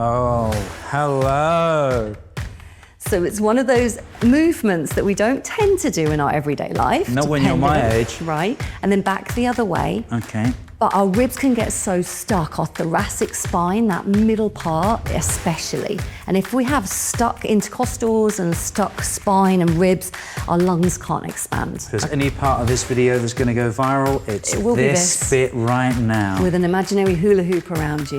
Oh, hello. So it's one of those movements that we don't tend to do in our everyday life. Not when you're my age. Right, and then back the other way. Okay. But our ribs can get so stuck, our thoracic spine, that middle part especially. And if we have stuck intercostals and stuck spine and ribs, our lungs can't expand. If there's any part of this video that's going to go viral, it's It will be this bit right now. With an imaginary hula hoop around you.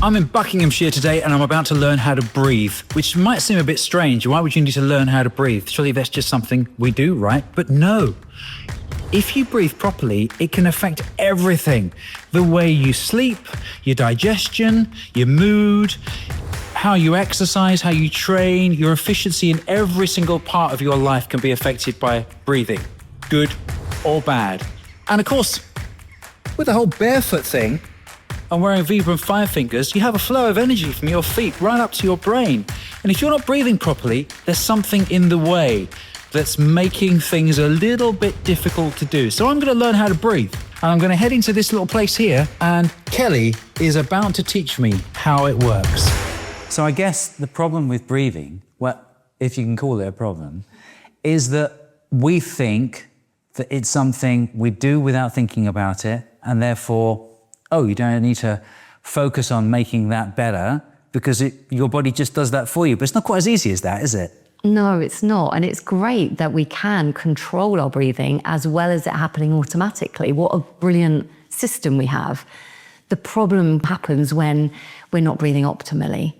I'm in Buckinghamshire today and I'm about to learn how to breathe, which might seem a bit strange. Why would you need to learn how to breathe? Surely that's just something we do, right? But no. If you breathe properly, it can affect everything. The way you sleep, your digestion, your mood, how you exercise, how you train, your efficiency in every single part of your life can be affected by breathing, good or bad. And of course, with the whole barefoot thing, and wearing Vibram 5 fingers, you have a flow of energy from your feet right up to your brain. And if you're not breathing properly, there's something in the way that's making things a little bit difficult to do. So I'm going to learn how to breathe. And I'm going to head into this little place here, and Kelly is about to teach me how it works. So I guess the problem with breathing, well, if you can call it a problem, is that we think that it's something we do without thinking about it, and therefore, oh, you don't need to focus on making that better because your body just does that for you. But it's not quite as easy as that, is it? No, it's not. And it's great that we can control our breathing as well as it happening automatically. What a brilliant system we have. The problem happens when we're not breathing optimally.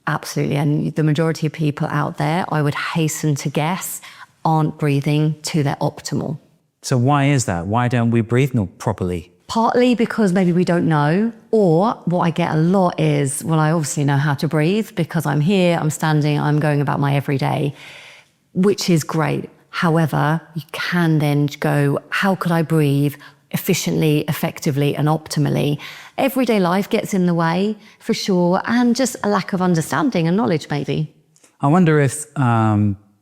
Absolutely. And the majority of people out there, I would hasten to guess, aren't breathing to their optimal. So why is that? Why don't we breathe properly? Partly because maybe we don't know, or what I get a lot is, well, I obviously know how to breathe because I'm here, I'm standing, I'm going about my everyday, which is great. However, you can then go, how could I breathe efficiently, effectively, and optimally? Everyday life gets in the way, for sure, and just a lack of understanding and knowledge, maybe. I wonder if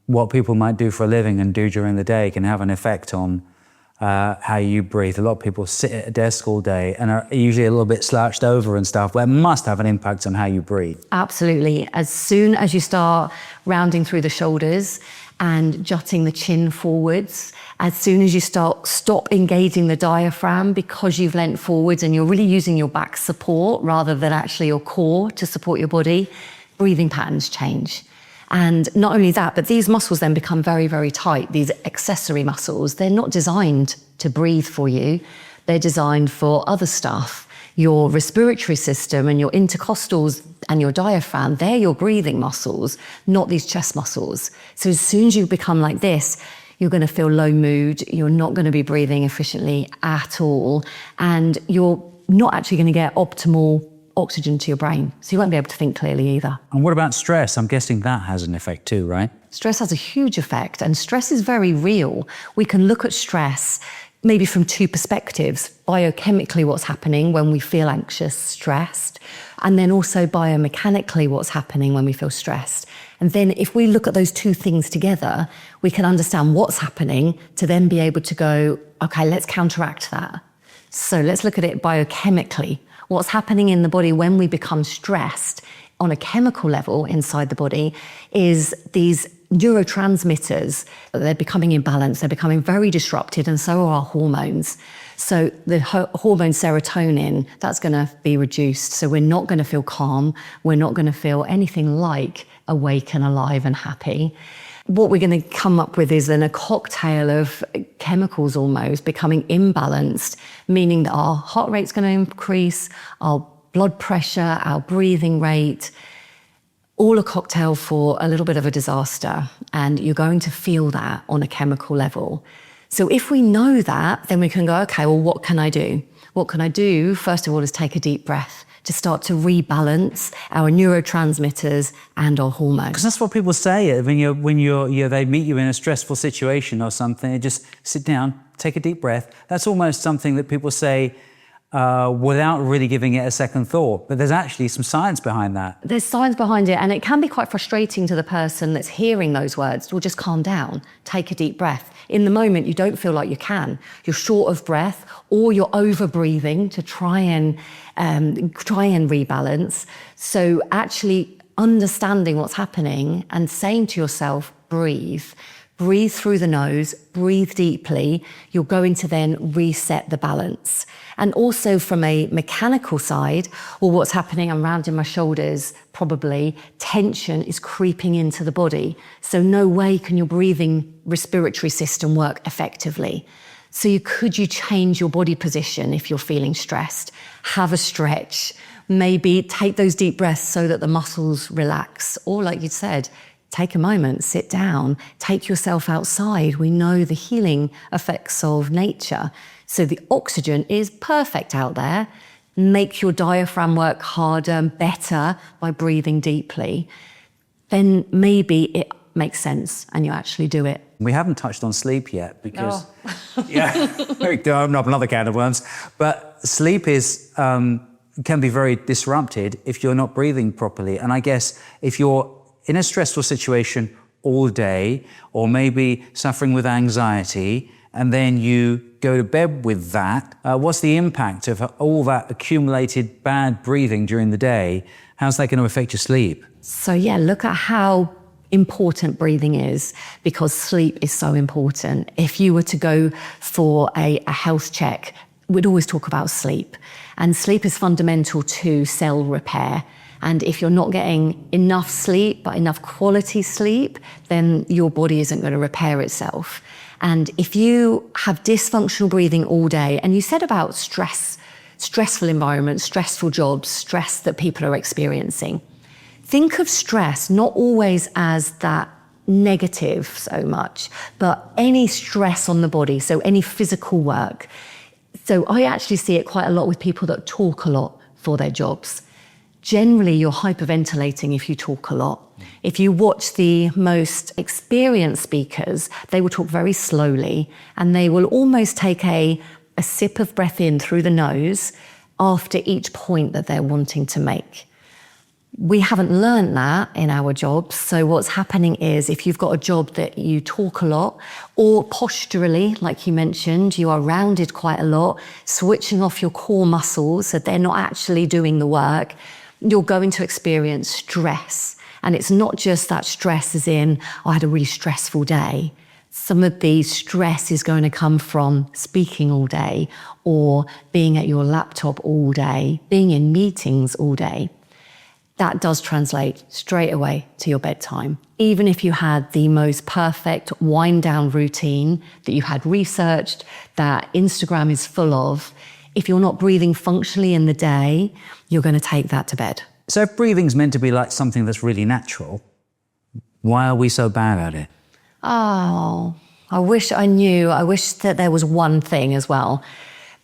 what people might do for a living and do during the day can have an effect on how you breathe. A lot of people sit at a desk all day and are usually a little bit slouched over and stuff, but it must have an impact on how you breathe. Absolutely. As soon as you start rounding through the shoulders and jutting the chin forwards, as soon as you stop engaging the diaphragm because you've leant forwards and you're really using your back support rather than actually your core to support your body, breathing patterns change. And not only that, but these muscles then become very, very tight, these accessory muscles. They're not designed to breathe for you. They're designed for other stuff. Your respiratory system and your intercostals and your diaphragm, they're your breathing muscles, not these chest muscles. So as soon as you become like this, you're going to feel low mood. You're not going to be breathing efficiently at all. And you're not actually going to get optimal oxygen to your brain. So you won't be able to think clearly either. And what about stress? I'm guessing that has an effect too, right? Stress has a huge effect, and stress is very real. We can look at stress maybe from two perspectives. Biochemically, what's happening when we feel anxious, stressed, and then also biomechanically what's happening when we feel stressed. And then if we look at those two things together, we can understand what's happening to then be able to go, okay, let's counteract that. So let's look at it biochemically. What's happening in the body when we become stressed on a chemical level inside the body is these neurotransmitters, they're becoming imbalanced, they're becoming very disrupted, and so are our hormones. So the hormone serotonin, that's going to be reduced. So we're not going to feel calm. We're not going to feel anything like awake and alive and happy. What we're going to come up with is then a cocktail of chemicals almost becoming imbalanced, meaning that our heart rate's going to increase, our blood pressure, our breathing rate, all a cocktail for a little bit of a disaster. And you're going to feel that on a chemical level. So if we know that, then we can go, okay, well, what can I do? What can I do? First of all, is take a deep breath to start to rebalance our neurotransmitters and our hormones. Because that's what people say when they meet you in a stressful situation or something. They just sit down, take a deep breath. That's almost something that people say without really giving it a second thought. But there's actually some science behind that. There's science behind it, and it can be quite frustrating to the person that's hearing those words. Well, just calm down, take a deep breath. In the moment, you don't feel like you can. You're short of breath, or you're over-breathing to try and rebalance. So actually understanding what's happening and saying to yourself, breathe. Breathe through the nose, breathe deeply. You're going to then reset the balance. And also from a mechanical side, well, what's happening, I'm rounding my shoulders, probably tension is creeping into the body. So no way can your breathing respiratory system work effectively. So could you change your body position if you're feeling stressed? Have a stretch, maybe take those deep breaths so that the muscles relax. Or like you said, take a moment, sit down, take yourself outside. We know the healing effects of nature. So the oxygen is perfect out there. Make your diaphragm work harder, better by breathing deeply. Then maybe it makes sense and you actually do it. We haven't touched on sleep yet because, open up another can of worms. But sleep can be very disrupted if you're not breathing properly. And I guess if you're in a stressful situation all day, or maybe suffering with anxiety, and then you go to bed with that, what's the impact of all that accumulated bad breathing during the day? How's that going to affect your sleep? So look at how important breathing is, because sleep is so important. If you were to go for a health check, we'd always talk about sleep. And sleep is fundamental to cell repair. And if you're not getting enough sleep, but enough quality sleep, then your body isn't going to repair itself. And if you have dysfunctional breathing all day, and you said about stressful environments, stressful jobs, stress that people are experiencing, think of stress not always as that negative so much, but any stress on the body, so any physical work. So I actually see it quite a lot with people that talk a lot for their jobs. Generally, you're hyperventilating if you talk a lot. If you watch the most experienced speakers, they will talk very slowly and they will almost take a sip of breath in through the nose after each point that they're wanting to make. We haven't learned that in our jobs. So what's happening is if you've got a job that you talk a lot, or posturally, like you mentioned, you are rounded quite a lot, switching off your core muscles so they're not actually doing the work, you're going to experience stress. And it's not just that stress as in, I had a really stressful day. Some of the stress is going to come from speaking all day, or being at your laptop all day, being in meetings all day. That does translate straight away to your bedtime. Even if you had the most perfect wind down routine that you had researched, that Instagram is full of, if you're not breathing functionally in the day, you're going to take that to bed. So if breathing's meant to be like something that's really natural, why are we so bad at it? Oh, I wish I knew. I wish that there was one thing as well.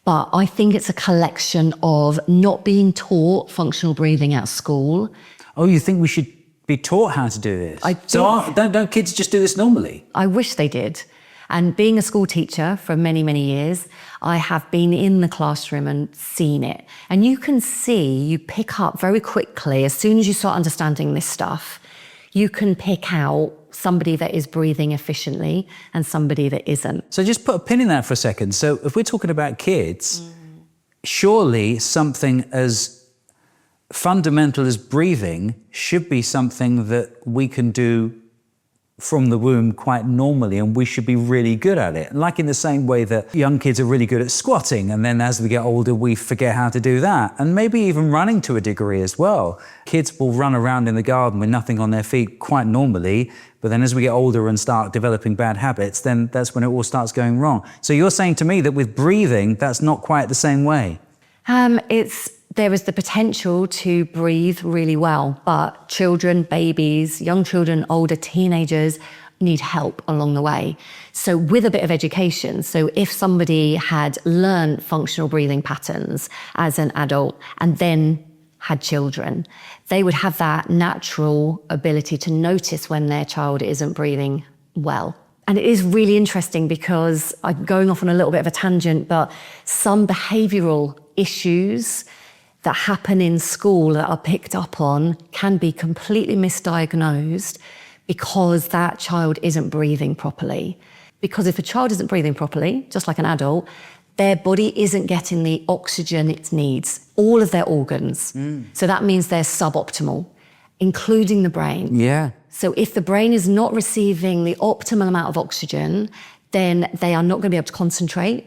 But I think it's a collection of not being taught functional breathing at school. Oh, you think we should be taught how to do this? Don't kids just do this normally? I wish they did. And being a school teacher for many, many years, I have been in the classroom and seen it. And you can see, you pick up very quickly, as soon as you start understanding this stuff, you can pick out somebody that is breathing efficiently and somebody that isn't. So just put a pin in that for a second. So if we're talking about kids, surely something as fundamental as breathing should be something that we can do from the womb quite normally, and we should be really good at it. Like in the same way that young kids are really good at squatting, and then as we get older, we forget how to do that. And maybe even running to a degree as well. Kids will run around in the garden with nothing on their feet quite normally, but then as we get older and start developing bad habits, then that's when it all starts going wrong. So you're saying to me that with breathing, that's not quite the same way? There is the potential to breathe really well, but children, babies, young children, older teenagers need help along the way. So with a bit of education, so if somebody had learned functional breathing patterns as an adult and then had children, they would have that natural ability to notice when their child isn't breathing well. And it is really interesting because I'm going off on a little bit of a tangent, but some behavioural issues that happen in school that are picked up on can be completely misdiagnosed because that child isn't breathing properly. Because if a child isn't breathing properly, just like an adult, their body isn't getting the oxygen it needs, all of their organs. So that means they're suboptimal, including the brain. Yeah. So if the brain is not receiving the optimal amount of oxygen, then they are not going to be able to concentrate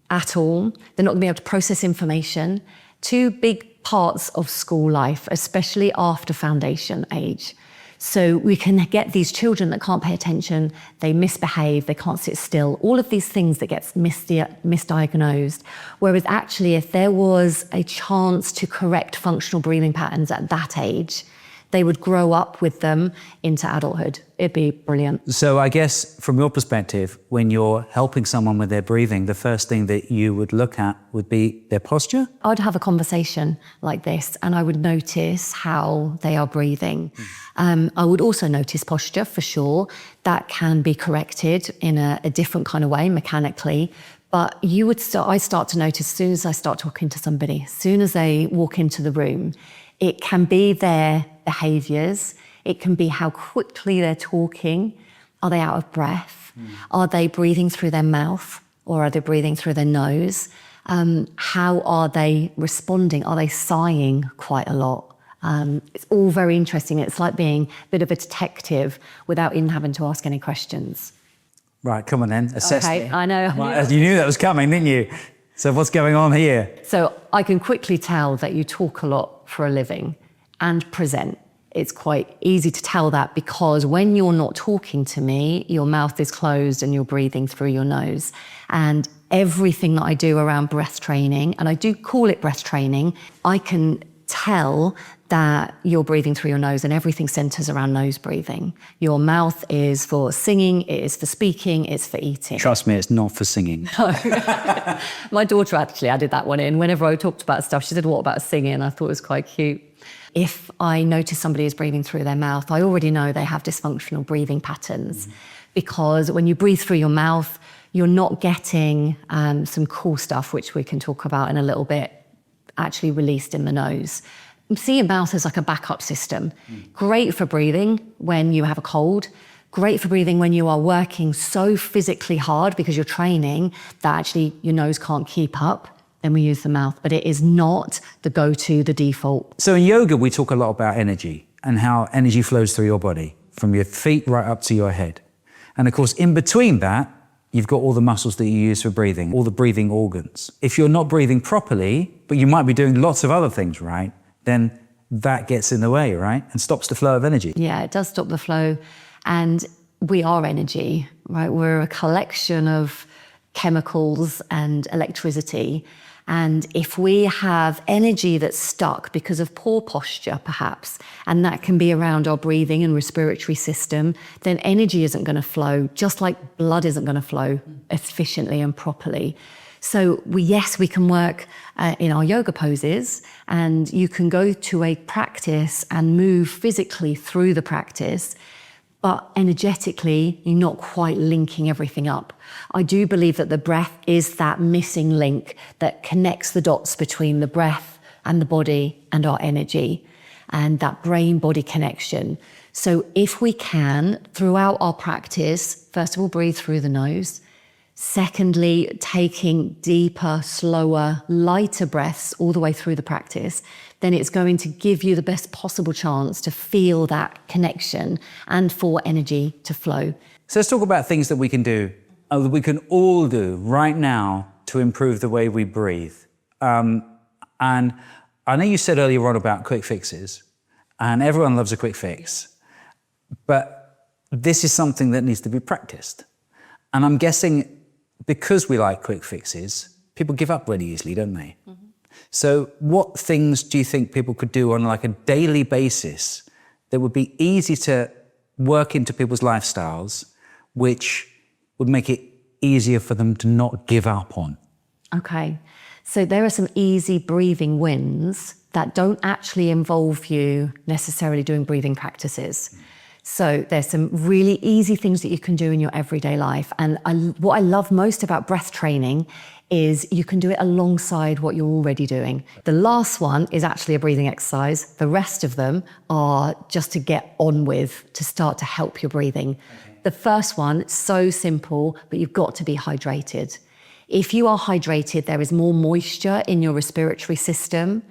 at all. They're not going to be able to process information. Two big parts of school life, especially after foundation age. So we can get these children that can't pay attention, they misbehave, they can't sit still, all of these things that gets misdiagnosed. Whereas actually, if there was a chance to correct functional breathing patterns at that age, they would grow up with them into adulthood. It'd be brilliant. So I guess from your perspective, when you're helping someone with their breathing, the first thing that you would look at would be their posture? I'd have a conversation like this and I would notice how they are breathing. I would also notice posture for sure. That can be corrected in a different kind of way, mechanically. But I start to notice as soon as I start talking to somebody, as soon as they walk into the room, it can be their behaviours, it can be how quickly they're talking. Are they out of breath? Are they breathing through their mouth or are they breathing through their nose? How are they responding? Are they sighing quite a lot? It's all very interesting. It's like being a bit of a detective without even having to ask any questions. Right, come on then, assess Okay, me. I know. Right, you knew that was coming, didn't you? So what's going on here? So I can quickly tell that you talk a lot for a living and present. It's quite easy to tell that because when you're not talking to me, your mouth is closed and you're breathing through your nose. And everything that I do around breath training, and I do call it breath training, I can tell that you're breathing through your nose and everything centers around nose breathing. Your mouth is for singing, it is for speaking, it's for eating. Trust me, it's not for singing. My daughter actually added that one in. Whenever I talked about stuff, she said, what about singing? I thought it was quite cute. If I notice somebody is breathing through their mouth, I already know they have dysfunctional breathing patterns because when you breathe through your mouth, you're not getting some cool stuff, which we can talk about in a little bit, actually released in the nose. See your mouth as like a backup system. Great for breathing when you have a cold. Great for breathing when you are working so physically hard because you're training that actually your nose can't keep up. Then we use the mouth, but it is not the go-to, the default. So in yoga, we talk a lot about energy and how energy flows through your body, from your feet right up to your head. And of course, in between that, you've got all the muscles that you use for breathing, all the breathing organs. If you're not breathing properly, but you might be doing lots of other things, right? Then that gets in the way, right? And stops the flow of energy. Yeah, it does stop the flow. And we are energy, right? We're a collection of chemicals and electricity. And if we have energy that's stuck because of poor posture, perhaps, and that can be around our breathing and respiratory system, then energy isn't going to flow, just like blood isn't going to flow efficiently and properly. So yes, we can work in our yoga poses, and you can go to a practice and move physically through the practice, but energetically, you're not quite linking everything up. I do believe that the breath is that missing link that connects the dots between the breath and the body and our energy, and that brain-body connection. So if we can, throughout our practice, first of all, breathe through the nose. Secondly, taking deeper, slower, lighter breaths all the way through the practice, then it's going to give you the best possible chance to feel that connection and for energy to flow. So let's talk about things that we can do, that we can all do right now to improve the way we breathe. And I know you said earlier on about quick fixes, and everyone loves a quick fix, but this is something that needs to be practiced. And I'm guessing because we like quick fixes, people give up really easily, don't they? Mm-hmm. So what things do you think people could do on like a daily basis that would be easy to work into people's lifestyles, which would make it easier for them to not give up on? Okay, so there are some easy breathing wins that don't actually involve you necessarily doing breathing practices. So there's some really easy things that you can do in your everyday life. And what I love most about breath training is you can do it alongside what you're already doing. The last one is actually a breathing exercise. The rest of them are just to get on with, to start to help your breathing. Okay. The first one, so simple, but you've got to be hydrated. If you are hydrated, there is more moisture in your respiratory system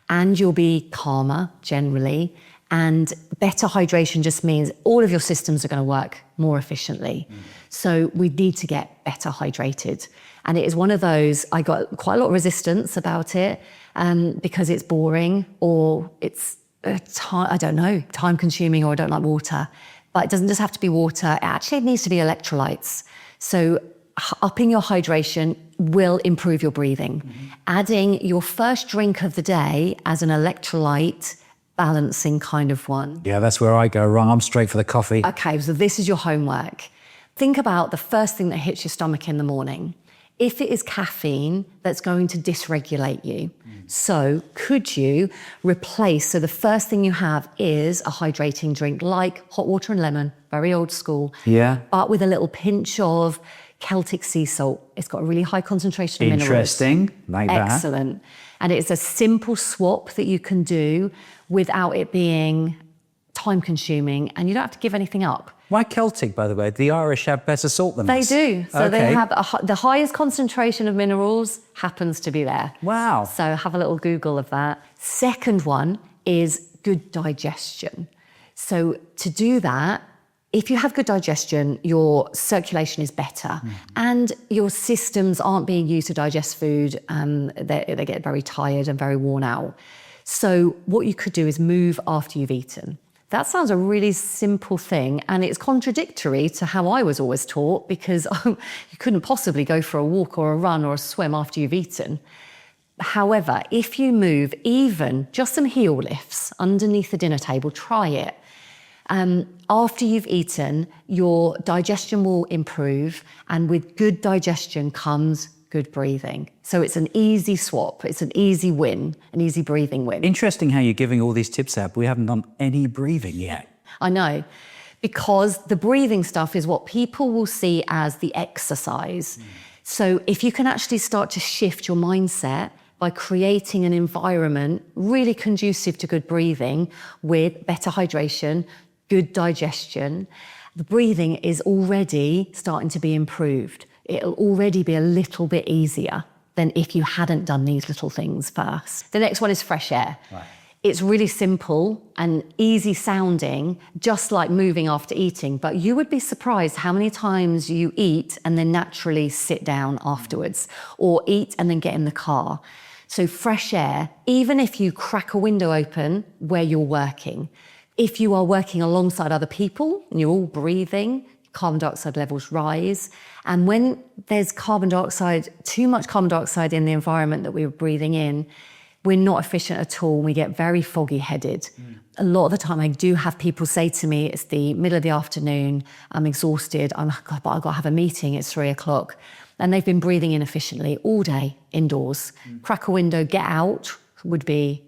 and you'll be calmer generally. And better hydration just means all of your systems are going to work more efficiently. So we need to get better hydrated. And it is one of those, I got quite a lot of resistance about it because it's boring or it's, time consuming, or I don't like water. But it doesn't just have to be water, it actually needs to be electrolytes. So upping your hydration will improve your breathing. Adding your first drink of the day as an electrolyte balancing kind of one. Yeah, that's where I go wrong. I'm straight for the coffee. Okay, so this is your homework. Think about the first thing that hits your stomach in the morning. If it is caffeine, that's going to dysregulate you. So could you replace, so the first thing you have is a hydrating drink like hot water and lemon, very old school. Yeah. But with a little pinch of Celtic sea salt. It's got a really high concentration of minerals. Interesting, like that. Excellent. And it's a simple swap that you can do without it being time consuming, and you don't have to give anything up. Why Celtic, by the way? The Irish have better salt than us. They do. So okay. they have the highest concentration of minerals happens to be there. Wow. So have a little Google of that. Second one is good digestion. So to do that, if you have good digestion, your circulation is better and your systems aren't being used to digest food. They get very tired and very worn out. So what you could do is move after you've eaten. That sounds a really simple thing, and it's contradictory to how I was always taught, because you couldn't possibly go for a walk or a run or a swim after you've eaten. However, if you move even just some heel lifts underneath the dinner table, try it. After you've eaten, your digestion will improve, and with good digestion comes good breathing. So it's an easy swap, it's an easy win, an easy breathing win. Interesting how you're giving all these tips out, but we haven't done any breathing yet. I know, because the breathing stuff is what people will see as the exercise. So if you can actually start to shift your mindset by creating an environment really conducive to good breathing with better hydration, good digestion, the breathing is already starting to be improved. It'll already be a little bit easier than if you hadn't done these little things first. The next one is fresh air. Right. It's really simple and easy sounding, just like moving after eating, but you would be surprised how many times you eat and then naturally sit down afterwards, or eat and then get in the car. So fresh air, even if you crack a window open where you're working, if you are working alongside other people and you're all breathing, carbon dioxide levels rise. And when there's carbon dioxide, too much carbon dioxide in the environment that we're breathing in, we're not efficient at all. We get very foggy headed. A lot of the time I do have people say to me, it's the middle of the afternoon, I'm exhausted, but I've got to have a meeting, it's 3:00. And they've been breathing inefficiently all day indoors. Crack a window, get out would be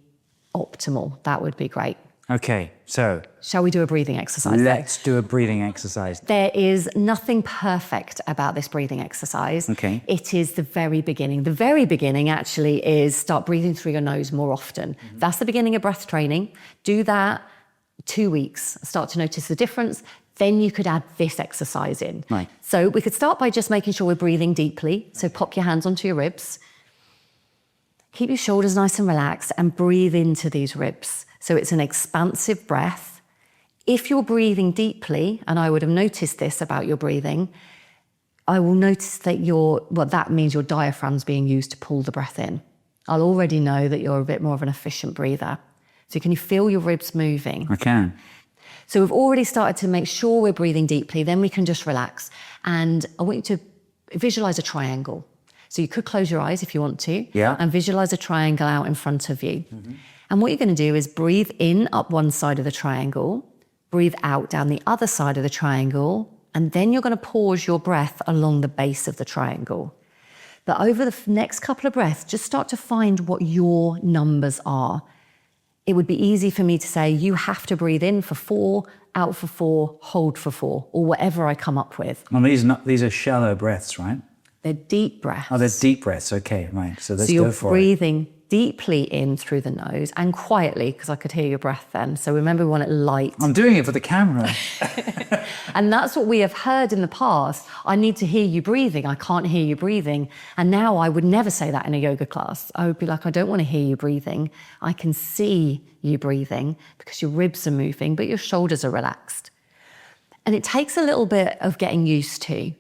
optimal. That would be great. Okay, so shall we do a breathing exercise? Let's do a breathing exercise. There is nothing perfect about this breathing exercise. Okay. It is the very beginning. The very beginning actually is start breathing through your nose more often. That's the beginning of breath training. Do that 2 weeks. Start to notice the difference. Then you could add this exercise in. Right. So we could start by just making sure we're breathing deeply. So pop your hands onto your ribs. Keep your shoulders nice and relaxed and breathe into these ribs. So it's an expansive breath. If you're breathing deeply, and I would have noticed this about your breathing, I will notice that that means your diaphragm's being used to pull the breath in. I'll already know that you're a bit more of an efficient breather. So can you feel your ribs moving? I can. So we've already started to make sure we're breathing deeply, then we can just relax. And I want you to visualize a triangle. So you could close your eyes if you want to, and visualize a triangle out in front of you. And what you're going to do is breathe in up one side of the triangle, breathe out down the other side of the triangle, and then you're going to pause your breath along the base of the triangle. But over the next couple of breaths, just start to find what your numbers are. It would be easy for me to say, you have to breathe in for 4, out for 4, hold for 4, or whatever I come up with. Well, these are shallow breaths, right? They're deep breaths. Oh, there's deep breaths. Okay, right. So let's So you're go for it. breathing deeply in through the nose and quietly, because I could hear your breath then. So remember, we want it light. I'm doing it for the camera. And that's what we have heard in the past. I need to hear you breathing. I can't hear you breathing. And now I would never say that in a yoga class. I would be like, I don't want to hear you breathing. I can see you breathing because your ribs are moving, but your shoulders are relaxed. And it takes a little bit of getting used to.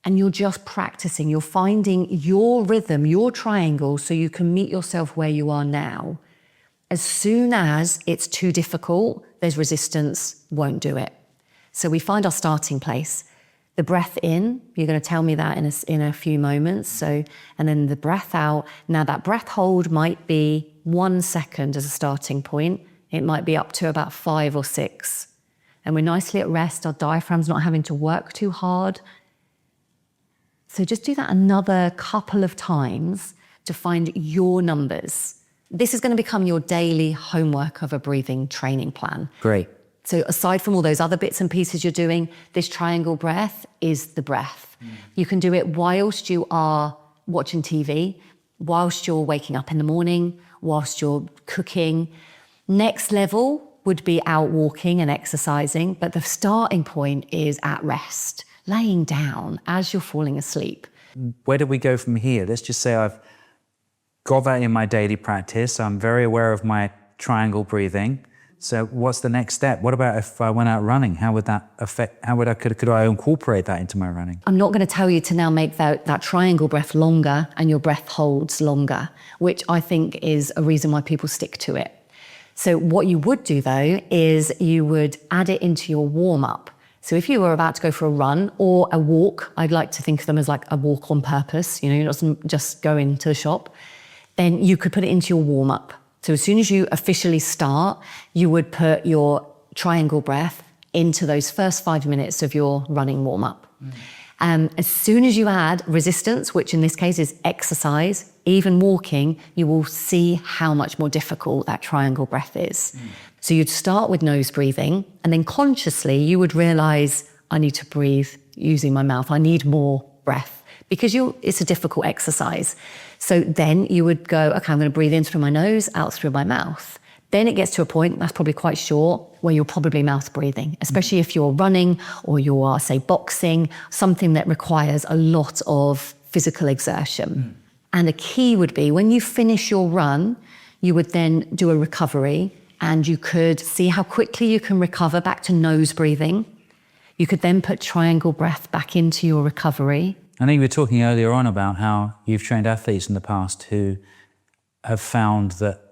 And you're just practicing. You're finding your rhythm, your triangle, so you can meet yourself where you are now. As soon as it's too difficult, there's resistance, won't do it. So we find our starting place. The breath in, you're going to tell me that in a few moments. So, and then the breath out. Now that breath hold might be 1 second as a starting point. It might be up to about 5 or 6. And we're nicely at rest. Our diaphragm's not having to work too hard. So just do that another couple of times to find your numbers. This is going to become your daily homework of a breathing training plan. Great. So aside from all those other bits and pieces you're doing, this triangle breath is the breath. You can do it whilst you are watching TV, whilst you're waking up in the morning, whilst you're cooking. Next level would be out walking and exercising, but the starting point is at rest, laying down as you're falling asleep. Where do we go from here? Let's just say I've got that in my daily practice. I'm very aware of my triangle breathing. So what's the next step? What about if I went out running? How would that affect, could I incorporate that into my running? I'm not going to tell you to now make that triangle breath longer and your breath holds longer, which I think is a reason why people stick to it. So what you would do though, is you would add it into your warm up. So if you were about to go for a run or a walk, I'd like to think of them as like a walk on purpose, you know, not just go into the shop, then you could put it into your warm up. So as soon as you officially start, you would put your triangle breath into those first 5 minutes of your running warm up. As soon as you add resistance, which in this case is exercise, even walking, you will see how much more difficult that triangle breath is. So you'd start with nose breathing, and then consciously you would realize, I need to breathe using my mouth. I need more breath, because it's a difficult exercise. So then you would go, okay, I'm going to breathe in through my nose, out through my mouth. Then it gets to a point, that's probably quite short, where you're probably mouth breathing, especially if you're running or you are, say, boxing, something that requires a lot of physical exertion. And a key would be when you finish your run, you would then do a recovery, and you could see how quickly you can recover back to nose breathing. You could then put triangle breath back into your recovery. I know you were talking earlier on about how you've trained athletes in the past who have found that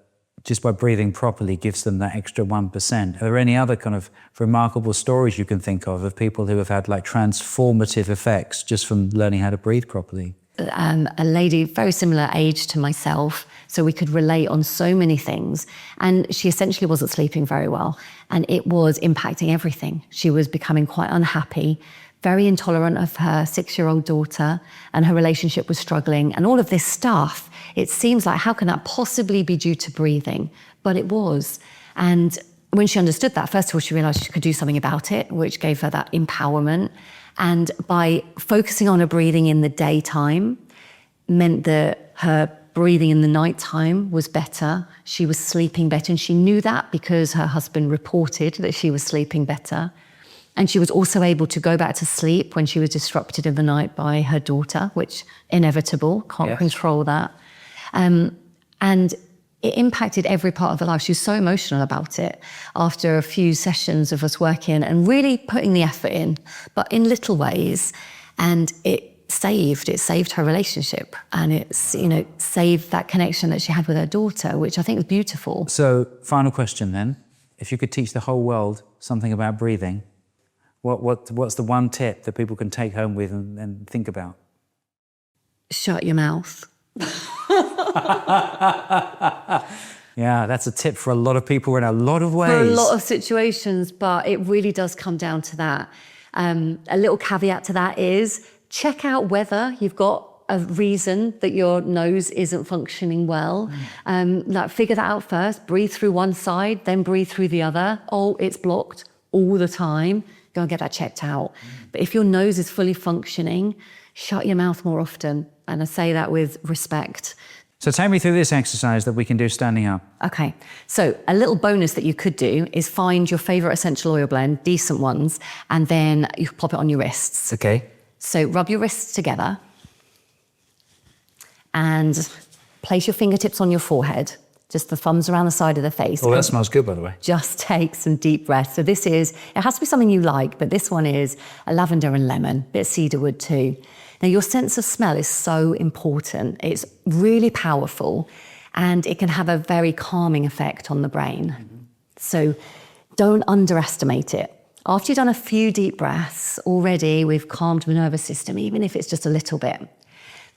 just by breathing properly gives them that extra 1%. Are there any other kind of remarkable stories you can think of people who have had like transformative effects just from learning how to breathe properly? A lady very similar age to myself, so we could relate on so many things. And she essentially wasn't sleeping very well, and it was impacting everything. She was becoming quite unhappy, very intolerant of her 6-year-old daughter, and her relationship was struggling. And all of this stuff, it seems like, how can that possibly be due to breathing? But it was. And when she understood that, first of all, she realized she could do something about it, which gave her that empowerment. And by focusing on her breathing in the daytime meant that her breathing in the nighttime was better. She was sleeping better, and she knew that because her husband reported that she was sleeping better. And she was also able to go back to sleep when she was disrupted in the night by her daughter, which inevitable, can't control that. And it impacted every part of her life. She was so emotional about it after a few sessions of us working and really putting the effort in, but in little ways. And it saved her relationship, and it's, you know, saved that connection that she had with her daughter, which I think was beautiful. So, final question then. If you could teach the whole world something about breathing, what's the one tip that people can take home with and think about? Shut your mouth. Yeah, that's a tip for a lot of people in a lot of ways. For a lot of situations, but it really does come down to that. A little caveat to that is check out whether you've got a reason that your nose isn't functioning well. Like figure that out first. Breathe through one side, then breathe through the other. Oh, it's blocked all the time. Go and get that checked out. But if your nose is fully functioning, Shut your mouth more often. And I say that with respect. So take me through this exercise that we can do standing up. Okay, so a little bonus that you could do is find your favorite essential oil blend, decent ones, and then you pop it on your wrists. Okay. So rub your wrists together and place your fingertips on your forehead, just the thumbs around the side of the face. Oh, that smells good, by the way. Just take some deep breaths. So this is, it has to be something you like, but this one is a lavender and lemon, bit of cedarwood too. Now, your sense of smell is so important. It's really powerful, and it can have a very calming effect on the brain. So don't underestimate it. After you've done a few deep breaths, already we've calmed the nervous system, even if it's just a little bit.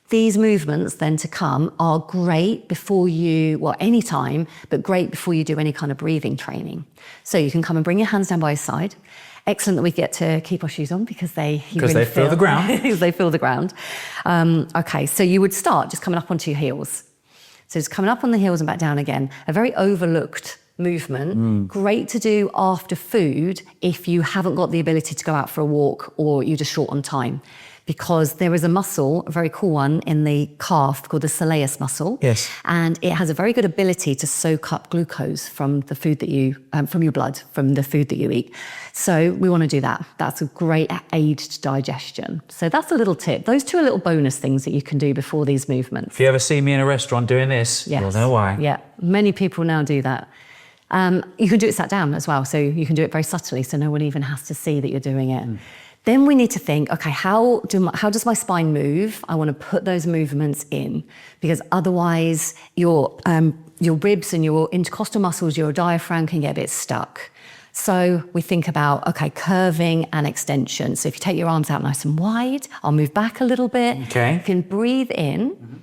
These movements then to come are great before you, well, any time, but great before you do any kind of breathing training. So you can come and bring your hands down by your side. Excellent that we get to keep our shoes on because they feel the ground. Because they feel the ground. Okay, so you would start just coming up onto your heels. So just coming up on the heels and back down again. A very overlooked movement. Great to do after food if you haven't got the ability to go out for a walk or you're just short on time. Because there is a muscle, a very cool one, in the calf called the soleus muscle. Yes. And it has a very good ability to soak up glucose from the food that you, from your blood, from the food that you eat. So we want to do that. That's a great aid to digestion. So that's a little tip. Those two are little bonus things that you can do before these movements. If you ever see me in a restaurant doing this, you'll know why. Yeah, many people now do that. You can do it sat down as well. So you can do it very subtly, so no one even has to see that you're doing it. Then we need to think, okay, how does my spine move? I want to put those movements in, because otherwise your ribs and your intercostal muscles, your diaphragm can get a bit stuck. So we think about, okay, curving and extension. So if you take your arms out nice and wide, I'll move back a little bit. Okay. You can breathe in.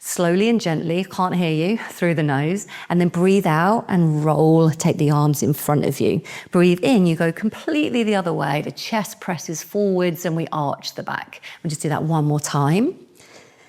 Slowly and gently, can't hear you, through the nose, and then breathe out and roll, take the arms in front of you. Breathe in, you go completely the other way, the chest presses forwards and we arch the back. We'll just do that one more time.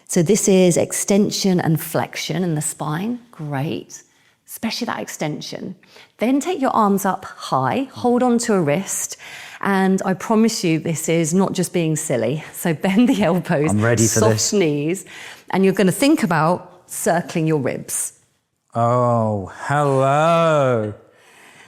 So this is extension and flexion in the spine, great, especially that extension. Then take your arms up high, hold on to a wrist, and I promise you this is not just being silly. So bend the elbows, I'm ready for soft this. knees, and you're going to think about circling your ribs. Oh, hello.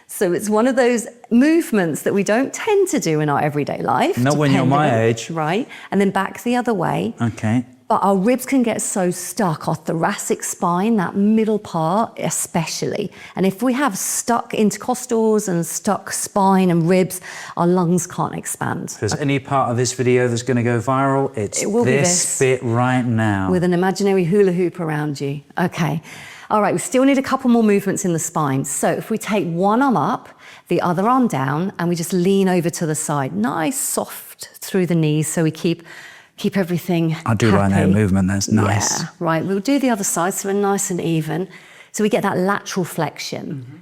So it's one of those movements that we don't tend to do in our everyday life. Not when you're my age. Right, and then back the other way. Okay. But our ribs can get so stuck, our thoracic spine, that middle part especially. And if we have stuck intercostals and stuck spine and ribs, our lungs can't expand. If there's any part of this video that's going to go viral, it will be this bit right now. With an imaginary hula hoop around you. Okay. All right, we still need a couple more movements in the spine. So if we take one arm up, the other arm down, and we just lean over to the side. Nice, soft through the knees, so we keep everything I do like that movement, that's nice. Yeah, right. We'll do the other side so we're nice and even. So we get that lateral flexion.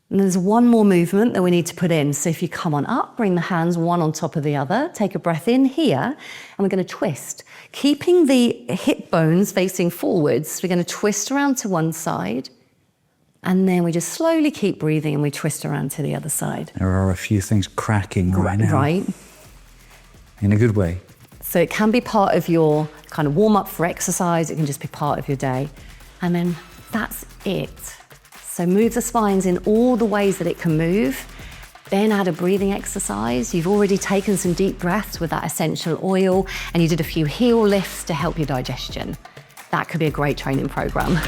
And there's one more movement that we need to put in. So if you come on up, bring the hands one on top of the other, take a breath in here, and we're going to twist. Keeping the hip bones facing forwards, we're going to twist around to one side, and then we just slowly keep breathing and we twist around to the other side. There are a few things cracking right now. Right. In a good way. So it can be part of your kind of warm up for exercise. It can just be part of your day. And then that's it. So move the spines in all the ways that it can move. Then add a breathing exercise. You've already taken some deep breaths with that essential oil, and you did a few heel lifts to help your digestion. That could be a great training program.